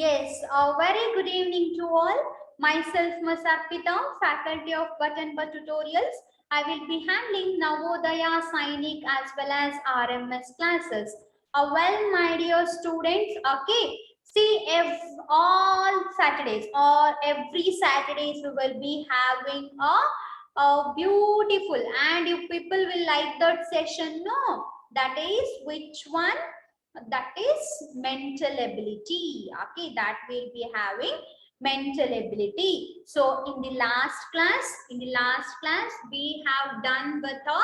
Yes, a very good evening to all. Myself, Ms. Arpita, faculty of Button But Tutorials. I will be handling Navodaya, Sainik as well as RMS classes. Well, my dear students, okay, see if all Saturdays or every Saturdays we will be having a beautiful, and you people will like that session, no? That is which one? That is mental ability. Okay, that will be having mental ability. So in the last class we have done with a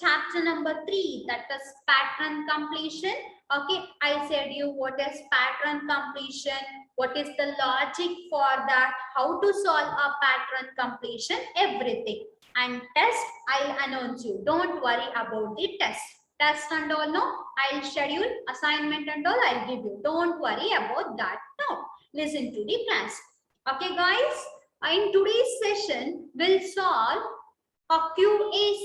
chapter number 3, that is pattern completion. Okay, I said you what is pattern completion, what is the logic for that, how to solve a pattern completion, everything. And test, I'll announce you, don't worry about the test and all, no, I'll schedule assignment and all, I'll give you, don't worry about that. Now listen to the class. Okay guys, in today's session we'll solve a QA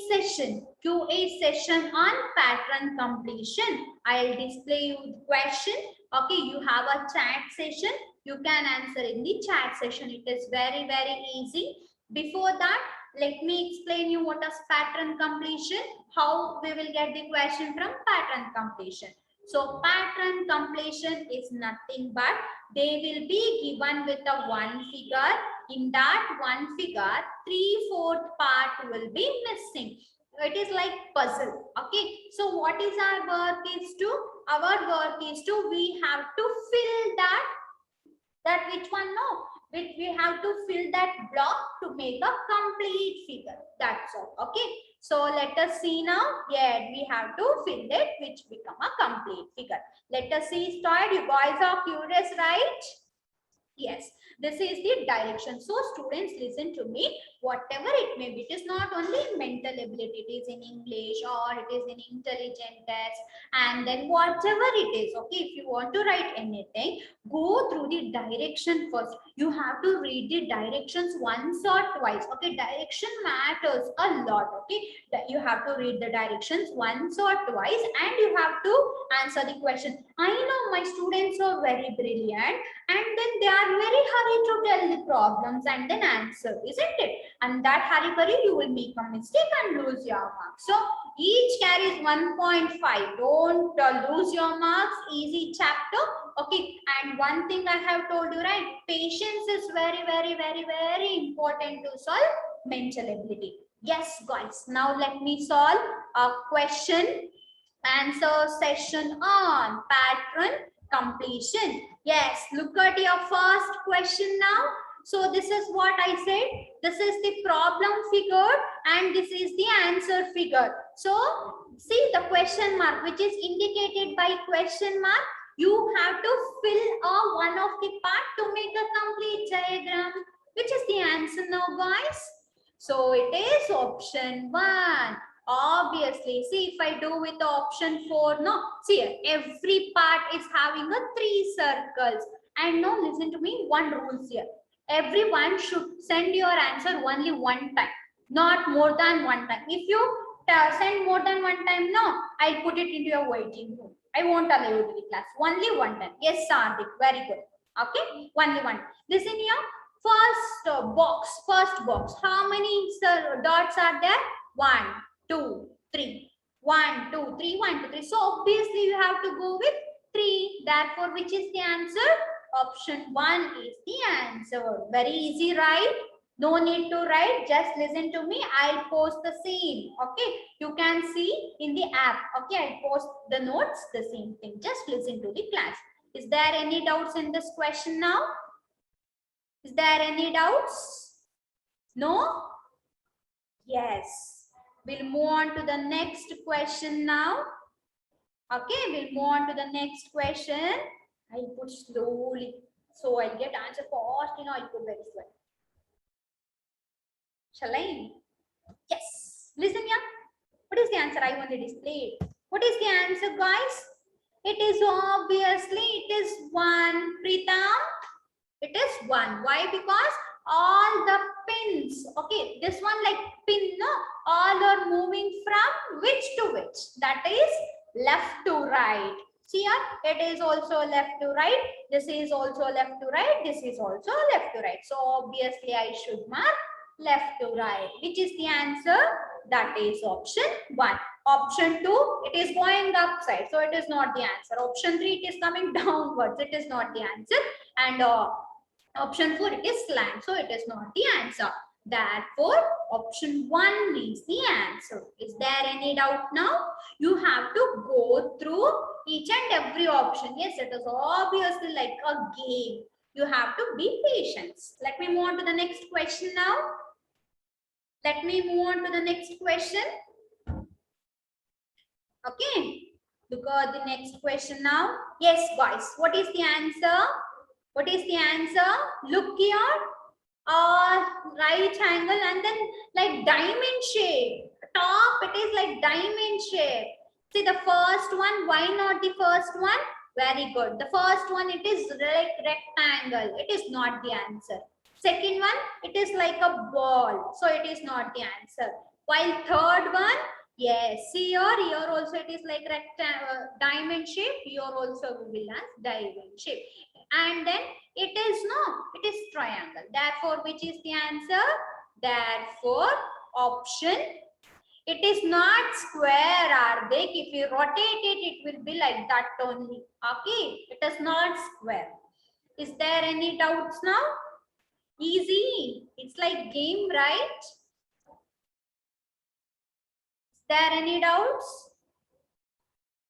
session on pattern completion. I'll display you the question. Okay, you have a chat session, you can answer in the chat session. It is very easy. Before that, let me explain you what is pattern completion, how we will get the question from pattern completion. So pattern completion is nothing but they will be given with a one figure. In that one figure, 3/4 part will be missing. It is like puzzle. Okay, so what is our work is to, our work is to, we have to fill that which one, no, which we have to fill that block to make a complete figure. That's all. Okay, so let us see now. Yeah, we have to fill it which become a complete figure. Let us see. Start. You guys are curious, right? Yes, this is the direction. So students, listen to me. Whatever it may be, it is not only in mental ability, it is in English or it is in intelligent test, and then whatever it is. Okay, if you want to write anything, go through the direction first. You have to read the directions once or twice. Okay, direction matters a lot. Okay, you have to read the directions once or twice, and you have to answer the question. I know my students are very brilliant, and then they are very hurry to tell the problems and then answer, isn't it? And that hurry you will make a mistake and lose your marks. So each carries 1.5. Don't lose your marks. Easy chapter. Okay, and one thing I have told you, right? Patience is very important to solve mental ability. Yes, guys. Now let me solve a question answer session on pattern completion. Yes, look at your first question now. So this is what I said. This is the problem figure and this is the answer figure. So see the question mark which is indicated by question mark. You have to fill one of the part to make a complete diagram. Which is the answer now, guys? So it is option 1. Obviously, see if I do with the option 4, no, see every part is having a 3 circles. And now listen to me, one rule here. Everyone should send your answer only one time, not more than one time. If you send more than one time, no, I'll put it into your waiting room. I won't allow you to the class. Only one time. Yes, Sardik, very good. Okay, only one. Listen here. First box. How many dots are there? 1, 2, 3. 1, 2, 3, 1, 2, 3. So obviously you have to go with 3. Therefore, which is the answer? Option 1 is the answer. Very easy, right? No need to write. Just listen to me. I'll post the same. Okay. You can see in the app. Okay. I'll post the notes, the same thing. Just listen to the class. Is there any doubts in this question now? Is there any doubts? No? Yes. We'll move on to the next question now. Okay, we'll move on to the next question. I'll put slowly. So I'll get answer fast, I'll put very slow. Shall I? Yes. Listen here. What is the answer? I want to display it. What is the answer, guys? It is obviously, it is 1. Pritam? It is 1. Why? Because all the pins, okay, this one like pin, no, all are moving from which to which? That is left to right. See here, it is also left to right. This is also left to right. This is also left to right. So obviously I should mark left to right. Which is the answer? That is option 1. Option 2, it is going upside. So it is not the answer. Option 3, it is coming downwards. It is not the answer. And option 4, it is slant. So it is not the answer. Therefore, option 1 is the answer. Is there any doubt now? You have to go through each and every option. Yes, it is obviously like a game. You have to be patient. Let me move on to the next question now. Let me move on to the next question. Okay. Look at the next question now. Yes, guys. What is the answer? What is the answer? Look here. Right angle and then like diamond shape. Top, it is like diamond shape. See the first one. Why not the first one? Very good. The first one, it is like rectangle. It is not the answer. Second one, it is like a ball. So it is not the answer. While third one, yes, see here also it is like rectangle, diamond shape. Here also we will ask diamond shape. And then it is no, it is triangle. Therefore, which is the answer? Therefore, option, it is not square, are they? If you rotate it, it will be like that only. Okay, it is not square. Is there any doubts now? Easy. It's like game, right? Is there any doubts?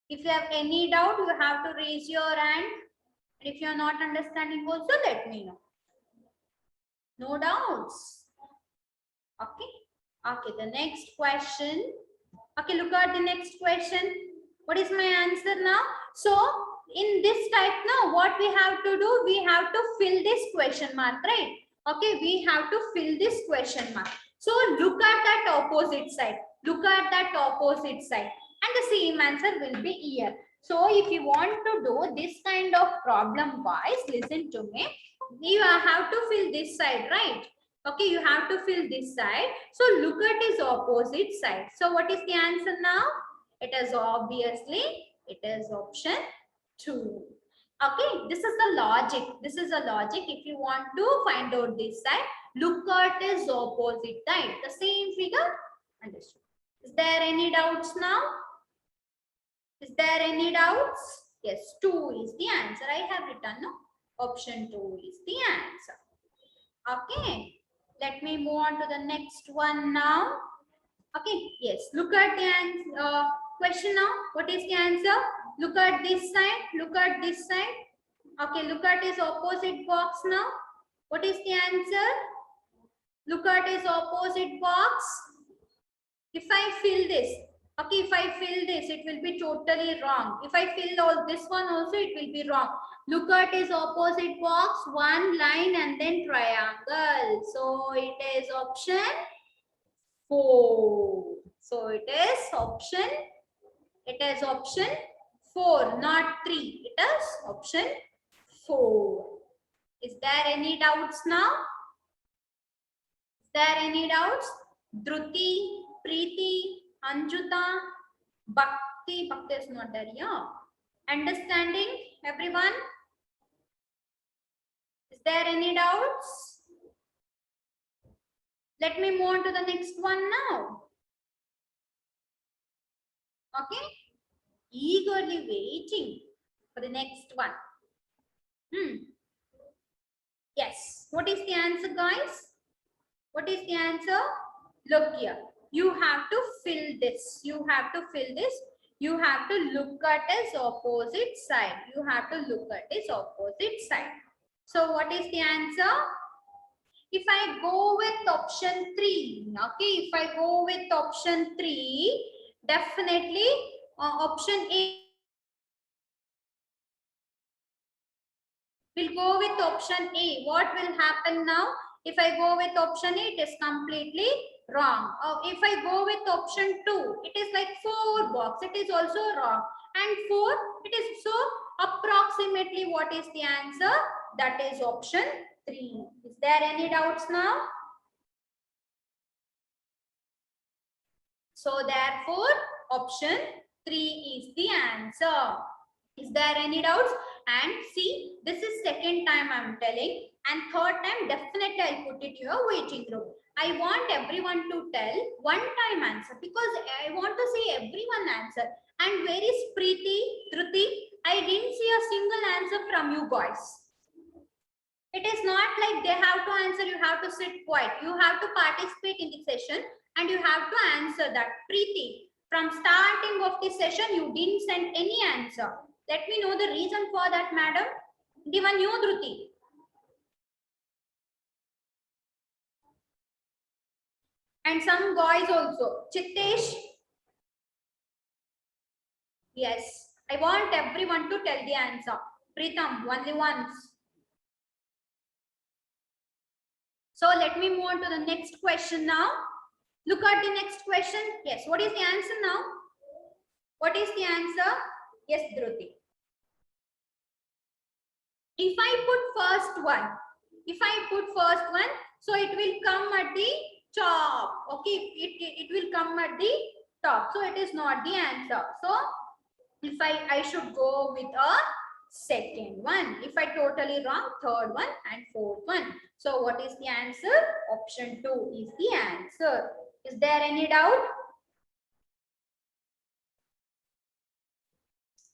If you have any doubt, you have to raise your hand. And if you are not understanding also, let me know. No doubts. Okay. Okay, the next question. Okay, look at the next question. What is my answer now? So, in this type now, what we have to do? We have to fill this question mark, right? Okay, we have to fill this question mark. So, look at that opposite side. Look at that opposite side. And the same answer will be here. So, if you want to do this kind of problem, guys, listen to me. You have to fill this side, right? Okay, you have to fill this side. So look at his opposite side. So what is the answer now? It is obviously, it is option 2. Okay, this is the logic. This is the logic. If you want to find out this side, look at his opposite side. The same figure. Understood. Is there any doubts now? Is there any doubts? Yes, 2 is the answer. I have written, no? Option 2 is the answer. Okay. Let me move on to the next one now. Okay, yes. Look at the question now. What is the answer? Look at this side. Look at this side. Okay, look at his opposite box now. What is the answer? Look at his opposite box. If I fill this, okay, if I fill this, it will be totally wrong. If I fill all this one also, it will be wrong. Look at his opposite box, one line and then triangle. So it is option 4. So it is option 4, not 3. It is option 4. Is there any doubts now? Is there any doubts? Dhruti, Preeti, Anjuta, Bhakti. Bhakti is not there, yeah. Understanding, everyone? Is there any doubts? Let me move on to the next one now. Okay? Eagerly waiting for the next one. Yes. What is the answer, guys? What is the answer? Look here. You have to fill this. You have to fill this. You have to look at its opposite side. You have to look at its opposite side. So what is the answer? If I go with option 3, okay, if I go with option 3, definitely option A. We'll go with option A. What will happen now? If I go with option A, it is completely wrong. If I go with option 2, it is like 4 box. It is also wrong. And 4, it is so approximately what is the answer? That is option 3. Is there any doubts now? So therefore, option 3 is the answer. Is there any doubts? And see, this is second time I'm telling, and third time definitely I'll put it your waiting room. I want everyone to tell one time answer because I want to see everyone answer. And where is Preeti, Dhruti? I didn't see a single answer from you guys. It is not like they have to answer, you have to sit quiet. You have to participate in the session and you have to answer that. Preeti, from starting of the session, you didn't send any answer. Let me know the reason for that, madam. Given you, Dhruti. And some guys also. Chittesh. Yes. I want everyone to tell the answer. Pritham, only once. So let me move on to the next question now. Look at the next question. Yes. What is the answer now? What is the answer? Yes, Dhruti. If I put first one, so it will come at the top. Okay, it will come at the top. So it is not the answer. So if I should go with a second one. If I totally wrong, third one and fourth one. So what is the answer? Option 2 is the answer. Is there any doubt?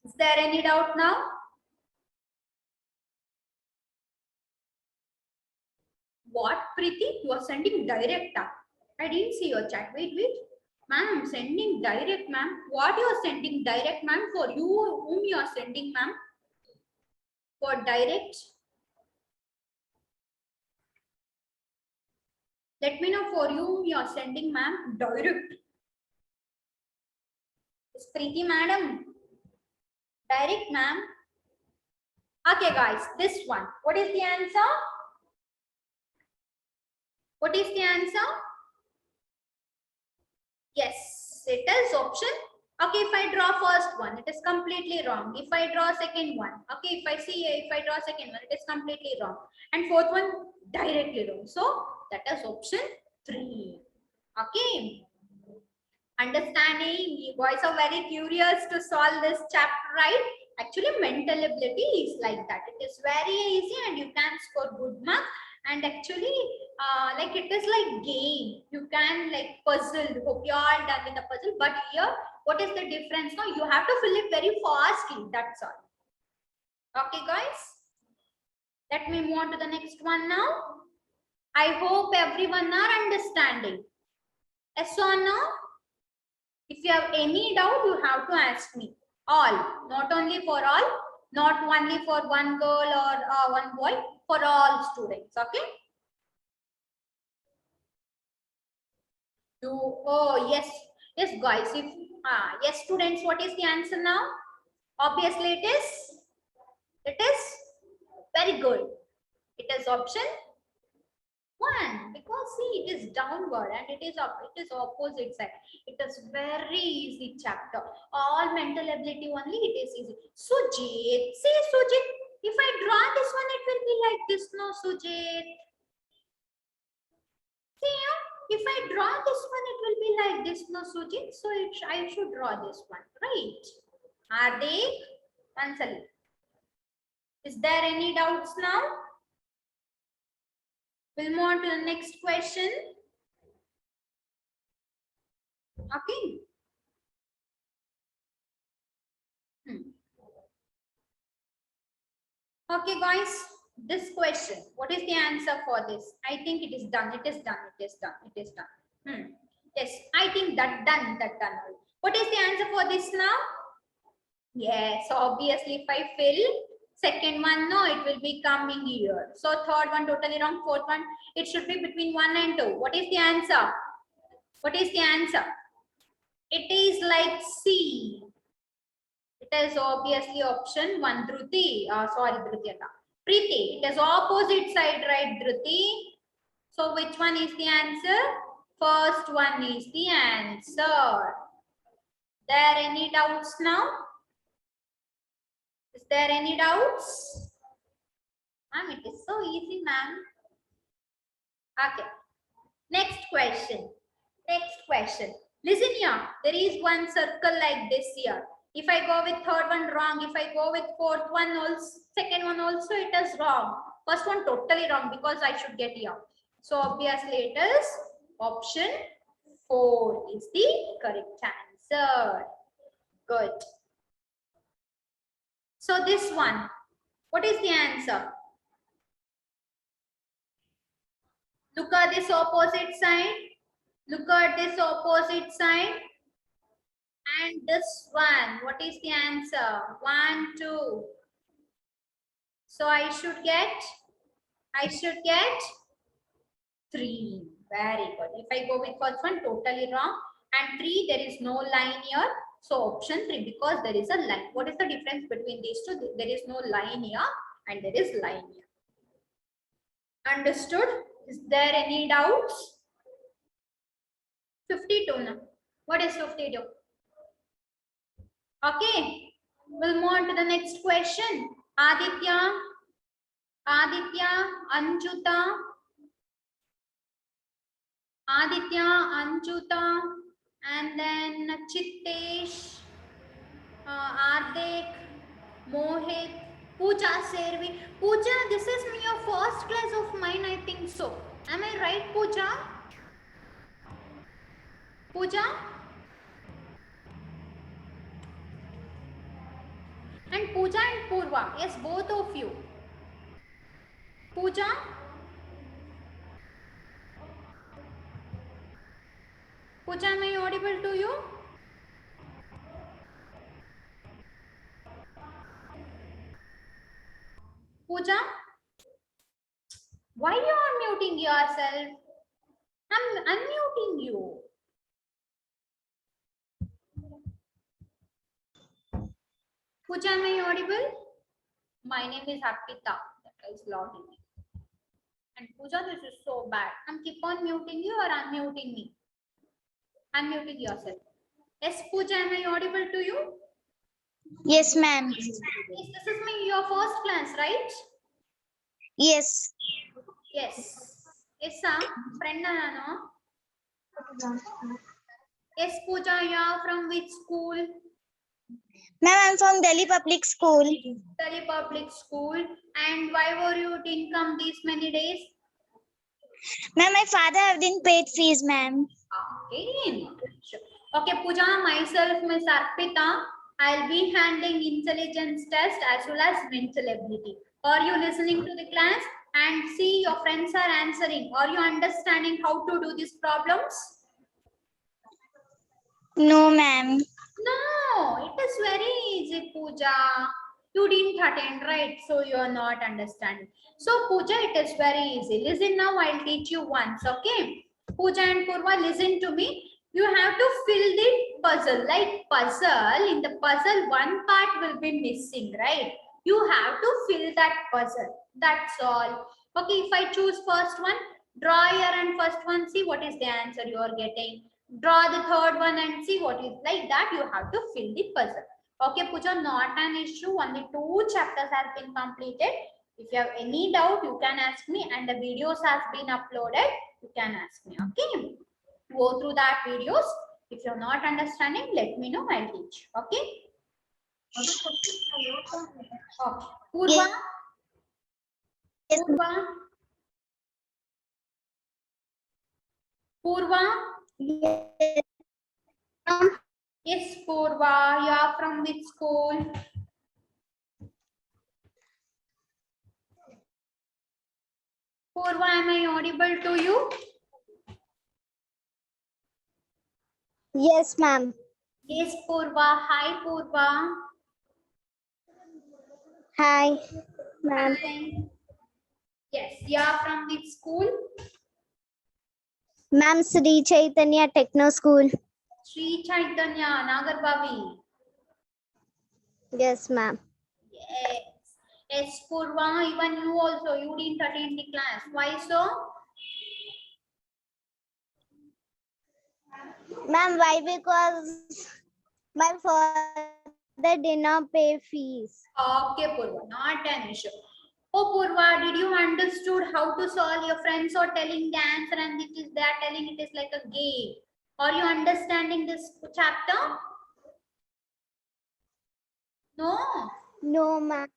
Is there any doubt now? What, Preeti? You are sending direct. I didn't see your chat. Wait. Ma'am, I'm sending direct, ma'am. What you are sending direct, ma'am? For you, whom you are sending, ma'am? For direct? Let me know for you whom you are sending, ma'am. Direct. It's Preeti, madam. Direct, ma'am. Okay, guys. This one. What is the answer? What is the answer? Yes, it is option. Okay, if I draw first one, it is completely wrong. If I draw second one, okay, if I draw second one, it is completely wrong. And fourth one, directly wrong. So that is option 3. Okay. Understanding, you guys are very curious to solve this chapter, right? Actually, mental ability is like that. It is very easy and you can score good marks. And actually, like it is like game. You can like puzzle. Hope you all done with the puzzle. But here, what is the difference? No, you have to fill it very fastly. That's all. Okay, guys. Let me move on to the next one now. I hope everyone are understanding. Yes or no? If you have any doubt, you have to ask me. All, not only for all, not only for one girl or one boy, for all students. Okay. Oh yes, guys. If yes, students, what is the answer now? Obviously, it is very good. It is option 1 because see, it is downward and it is opposite side. It is very easy chapter. All mental ability only. It is easy. Sujit, see Sujit. If I draw this one, it will be like this. No, Sujit. See, if I draw this one, it will be like this. No, Sujit. So I should draw this one, right? Hardik, Ansali. Is there any doubts now? We'll move on to the next question. Okay. Okay, guys. This question. What is the answer for this? I think it is done. It is done. It is done. It is done. Yes, I think that done. What is the answer for this now? Yes, so obviously if I fill second one, no, it will be coming here. So third one totally wrong. Fourth one, it should be between 1 and 2. What is the answer? What is the answer? It is like C. It is obviously option 1, Dhruti. Sorry, Dhruti. Preeti, it is opposite side, right, Dhruti? So which one is the answer? First one is the answer. There any doubts now? Is there any doubts? Ma'am, it is so easy, ma'am. Okay. Next question. Listen here. There is one circle like this here. If I go with third one, wrong. If I go with fourth one, also second one also it is wrong. First one totally wrong because I should get here. So obviously it is option 4 is the correct answer. Good. So this one, what is the answer? Look at this opposite side. Look at this opposite side. And this one, what is the answer? 1, 2. So I should get 3. Very good. If I go with first one, totally wrong. And 3, there is no line here. So option 3, because there is a line. What is the difference between these two? There is no line here and there is line here. Understood? Is there any doubts? 52 now. What is 52? Okay. We'll move on to the next question. Aditya, Anjuta, and then Chittesh, Ardik, Mohit, Pooja, Servi. Pooja, this is your first class of mine, I think so. Am I right, Pooja? Pooja? And Pooja and Purva. Yes, both of you. Pooja? Pooja, am I audible to you? Pooja? Why you are muting yourself? I'm unmuting you. Pooja, am I audible? My name is Apita. That is logging me. And Pooja, this is so bad. I'm keep on muting you or unmuting me? Unmuting yourself. Yes, Pooja, am I audible to you? Yes, ma'am. Yes, this is your first class, right? Yes. Yes. Yes, sir. Friend, no? Yes, Pooja, you are from which school? Ma'am, I'm from Delhi Public School. Delhi Public School. And why were you didn't come these many days? Ma'am, my father didn't pay fees, ma'am. Okay. Sure. Okay, Pooja, myself, Miss Arpita. I'll be handling intelligence test as well as mental ability. Are you listening to the class and see your friends are answering? Are you understanding how to do these problems? No, ma'am. No, it is very easy, Pooja. You didn't attend, right? So you are not understanding. So Pooja, it is very easy. Listen now, I'll teach you once, okay? Pooja and Purva, listen to me. You have to fill the puzzle. Like puzzle, in the puzzle, one part will be missing, right? You have to fill that puzzle. That's all. Okay, if I choose first one, draw here and first one, see what is the answer you are getting. Draw the third one and see what is like that. You have to fill the puzzle. Okay, Pooja, not an issue. Only 2 chapters have been completed. If you have any doubt, you can ask me, and the videos has been uploaded. You can ask me. Okay, go through that videos. If you're not understanding, let me know. I'll teach. Okay. Okay. Purva. Yes. Purva. Purva. Yes. Yes, Purva. You are from which school? Purva, am I audible to you? Yes, ma'am. Yes, Purva. Hi, Purva. Hi, ma'am. Hi. Yes, you are from which school? Ma'am, Sri Chaitanya Techno School. Sri Chaitanya, Nagarbavi. Yes, ma'am. Yes. Yes, Purva, even you also, you didn't attend the class. Why so? Ma'am, why? Because my father did not pay fees. Okay, Purva, not an issue. Oh, Purva, did you understood how to solve? Your friends are telling the answer and it is they are telling it is like a game. Are you understanding this chapter? No. No, ma'am.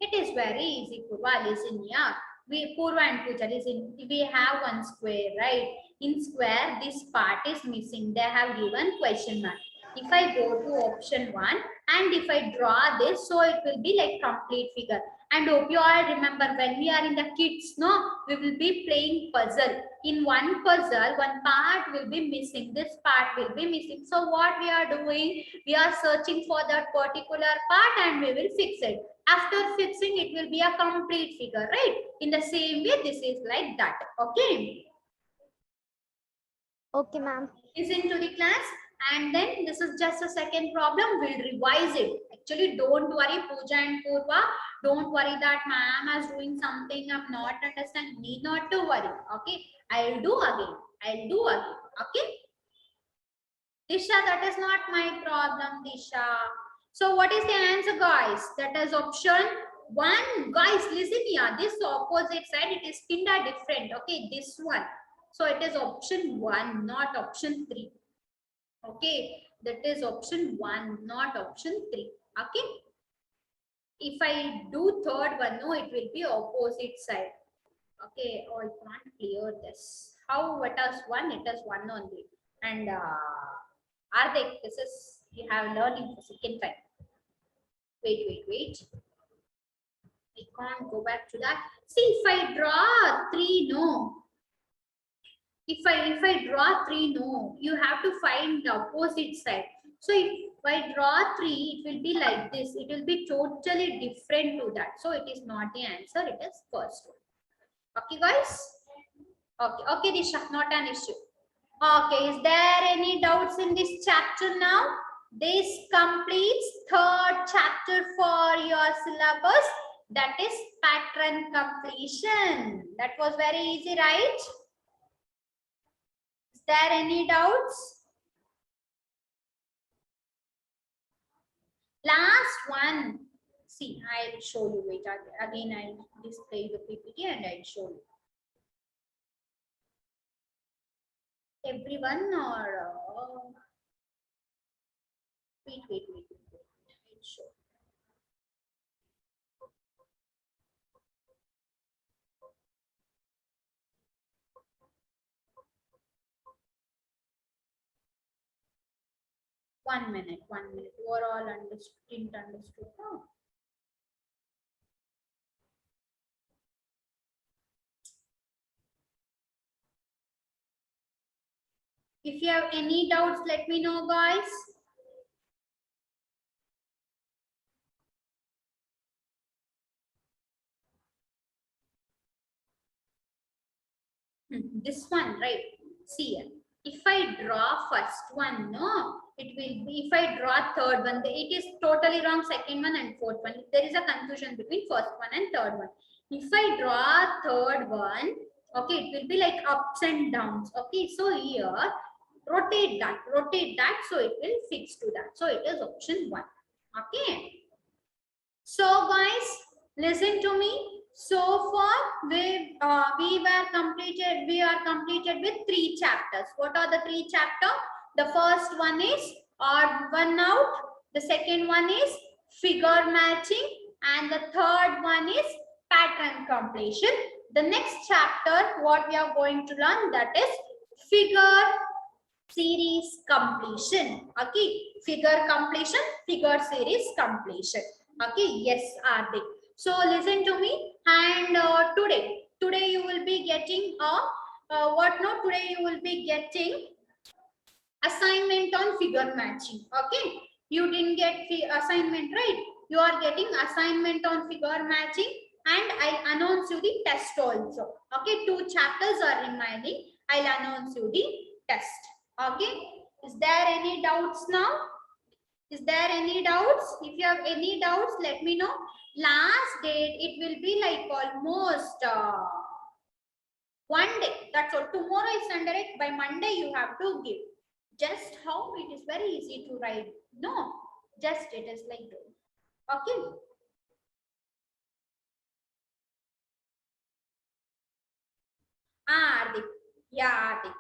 It is very easy, Purva. Listen, yeah. Purva and Pooja, listen. We have one square, right? In square, this part is missing. They have given question mark. If I go to option 1 and if I draw this, so it will be like complete figure. And hope you all remember when we are in the kids, no, we will be playing puzzle. In one puzzle, one part will be missing. This part will be missing. So what we are doing, we are searching for that particular part and we will fix it. After fixing, it will be a complete figure, right? In the same way, this is like that. Okay. Okay, ma'am. Listen to the class, and then this is just a second problem. We'll revise it. Actually, don't worry, Pooja and Purva. Don't worry that ma'am is doing something I'm not understanding. Need not to worry. Okay. I'll do again. I'll do again. Okay. Disha, that is not my problem, Disha. So what is the answer, guys? That is option 1. Guys, listen here. This opposite side, it is kinda different. Okay, this one. So it is option 1, not option 3. Okay, that is option 1, not option 3. Okay. If I do third one, no, it will be opposite side. Okay, oh, I can't clear this. How, what is 1? It is 1 only. And Ardik, this is, you have learning for second time. Wait. I can't go back to that. See, if I draw 3, no. If I draw 3, no. You have to find the opposite side. So if I draw 3, it will be like this. It will be totally different to that. So it is not the answer. It is first one. Okay, guys? Okay, Disha, not an issue. Okay, is there any doubts in this chapter now? This completes third chapter for your syllabus. That is pattern completion. That was very easy, right? Is there any doubts? Last one. See, I'll show you. Wait, again I'll display the PPT and I'll show you. Everyone or wait. I'll show. One minute. You are all didn't understood. No. If you have any doubts, let me know, guys. This one, right? See, if I draw first one, no, it will be, if I draw third one, it is totally wrong, second one and fourth one. There is a confusion between first one and third one. If I draw third one, okay, it will be like ups and downs. Okay, so here, rotate that, so it will fix to that. So it is option 1. Okay. So guys, listen to me. So far, we are completed with 3 chapters. What are the 3 chapters? The first one is odd one out. The second one is figure matching, and the third one is pattern completion. The next chapter, what we are going to learn, that is figure series completion. Okay, figure completion, figure series completion. Okay, yes, Ardik. So listen to me, and today you will be getting today you will be getting assignment on figure matching. Okay, you didn't get assignment, right? You are getting assignment on figure matching, and I'll announce you the test also. Okay, 2 chapters are remaining. I'll announce you the test. Okay, is there any doubts now? Is there any doubts? If you have any doubts, let me know. Last date, it will be like almost 1 day. That's all. Tomorrow is Sunday, right? By Monday, you have to give. Just how it is very easy to write. No, just it is like that. Okay. Ardik. Yeah, Ardik.